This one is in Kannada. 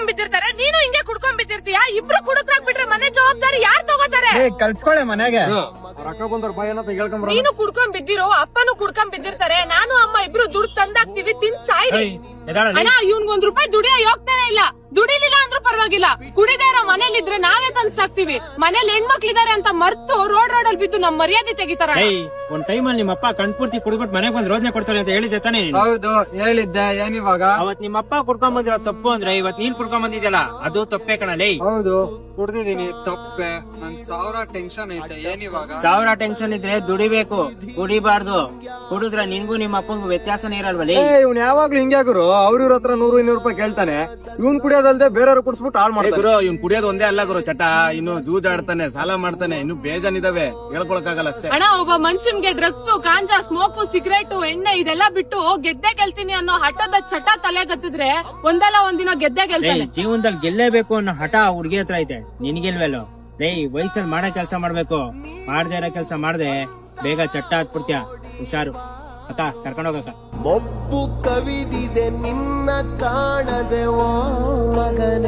ಕುಡ್ಕೊಂಡ್ ಬಿದ್ದಿರ್ತಾರೆ, ನೀನು ಹಿಂಗೆ ಕುಡ್ಕೊಂಡ್ ಬಿದ್ದಿರ್ತೀಯ. ಇಬ್ರು ಕುಡುಕ್ರಾಗ್ ಬಿಟ್ರೆ ಮನೆ ಜವಾಬ್ದಾರಿ ಯಾರ್ ತಗೋತಾರೆ? ಕಲ್ಸ್ಕೊಳೆ ಮನೆಗೆ. ನೀನು ಕುಡ್ಕೊಂಡ್ ಬಿದ್ದಿರೋ, ಅಪ್ಪನು ಕುಡ್ಕೊಂಡ್ ಬಿದ್ದಿರ್ತಾರೆ. ನಾನು ಅಮ್ಮ ಇಬ್ರು ದುಡ್ಡು ತಂದಾಕ್ತಿವಿ, ತಿನ್ ಸಾಯ್ರಿ. ಅಣ್ಣ ಇವ್ನ್ಗೊಂದ್ ರೂಪಾಯಿ ದುಡಿಯೋ ಯೋಗ್ತಾನೆ ಇಲ್ಲ. ದುಡಿಲಿಲ್ಲ ಅಂದ್ರೂ ಪರವಾಗಿಲ್ಲ, ಕುಡಿದೇ ಇರೋ ಮನೇಲಿದ್ರೆ ನಾವೇ ತಂದ್ ಸಾಕ್ತಿವಿ. ಮನೇಲಿ ಹೆಣ್ಮಕ್ಳಿದಾರೆ ಅಂತ ಮರ್ತು ರೋಡ್ ಅಲ್ಲಿ ಬಿದ್ದು ನಮ್ ಮರ್ಯಾದೆ ತೆಗಿತಾರ. ಒಂದ್ ಟೈಮಲ್ಲಿ ನಿಮ್ಮಪ್ಪ ಕಣ್ಪೂರ್ತಿ ಕುಡ್ಬಿಟ್ಟು ಮನೆಗೆ ಬಂದ್ ರೋದನೆ ಕೊಡ್ತಾರೆ ಅಂತ ಹೇಳಿದ್ದೆ ತಾನೇ? ಹೌದು ಹೇಳಿದ್ದೆ. ಏನಿವಾಗ? ಅವತ್ ನಿಮ್ಮಪ್ಪ ಕುಡ್ಕೊಂಡ್ ಬಂದಿರೋ ತಪ್ಪು ಅಂದ್ರೆ ಇವತ್ ನೀನ್ ಕುಡ್ಕೊಂಡ್ ಬಂದಿದ್ಯಲ್ಲ ಅದು ತಪ್ಪೇ ಕಣಲೇ. ಹೌದು ಕುಡ್ದಿದೀನಿ, ತಪ್ಪೆ. ನನ್ 1000 ಟೆನ್ಷನ್ ಐತೆ. ಏನಿವಾಗ? 1000 ಟೆನ್ಷನ್ ಇದ್ರೆ ದುಡಿಬೇಕು, ಕುಡಿಬಾರ್ದು. ಕುಡಿದ್ರೆ ನಿನ್ಗೂ ನಿಮ್ಮ ಅಪ್ಪಂಗೂ ವ್ಯತ್ಯಾಸನೇ ಇರಲ್ವಲ್ಲಿ. ಇವ್ನ್ ಯಾವಾಗ್ಲೂ ಹಿಂಗೆ ಗುರು. ಅವ್ರ ಹತ್ರ 100-200 ರೂಪಾಯಿ ಕೇಳ್ತಾನೆ. ಇವ್ನ್ ಕುಡಿಯೋದಲ್ದೆ ಬೇರೆಯವ್ರು ಕುಡಿಸ್ಬಿಟ್ಟು ಹಾಳು ಮಾಡ್ತಾರೆ. ಗುರು ಇವ್ನ್ ಕುಡಿಯೋದು ಒಂದೇ ಅಲ್ಲ ಗುರು, ಚಟ. ಇನ್ನು ಜೂಜಾಡ್ತಾನೆ, ಸಾಲ ಮಾಡ್ತಾನೆ, ಇನ್ನು ಬೇಜಾನಿದಾವೆ, ಹೇಳ್ಕೊಳಕ್ಕಾಗಲ್ಲ ಅಷ್ಟೇ. ಅಣ್ಣ ಒಬ್ಬ ಮನುಷ್ಯನ್ಗೆ ಡ್ರಗ್ಸ್, ಗಾಂಜಾ, ಸ್ಮೋಕು, ಸಿಗರೇಟು, ಎಣ್ಣೆ ಇದೆಲ್ಲ ಬಿಟ್ಟು ಗೆದ್ದೆ ಗೆಲ್ತೀನಿ ಅನ್ನೋ ಹಠದ ಚಟ ತಲೆಗತ್ತಿದ್ರೆ ಒಂದಲ್ಲ ಒಂದಿನ ಗೆದ್ದೆ ಗೆಲ್ತಾನೆ. ಜೀವನದಲ್ಲಿ ಗೆಲ್ಲೇಬೇಕು ಅನ್ನೋ ಹಠ ಹುಡುಗಿ ಹತ್ರ ಐತೆ, ನಿನ್ಗಿಲ್ವಲ್ಲೋ? ವಯಸ್ಸಲ್ಲಿ ಮಾಡೋ ಕೆಲ್ಸ ಮಾಡ್ಬೇಕು. ಮಾಡದೇ ಇರೋ ಕೆಲ್ಸ ಮಾಡ್ದೆ ಬೇಗ ಚಟ್ಟ ಹಾಕ್ಬಿಡ್ತೀಯ. ಹುಷಾರು ಅಕ್ಕ, ಕರ್ಕೊಂಡೋಗಕ್ಕ. ಮೊಬ್ಬು ಕವಿದಿದೆ ನಿನ್ನ ಕಾಣದೆ ಓ ಮಗನೇ.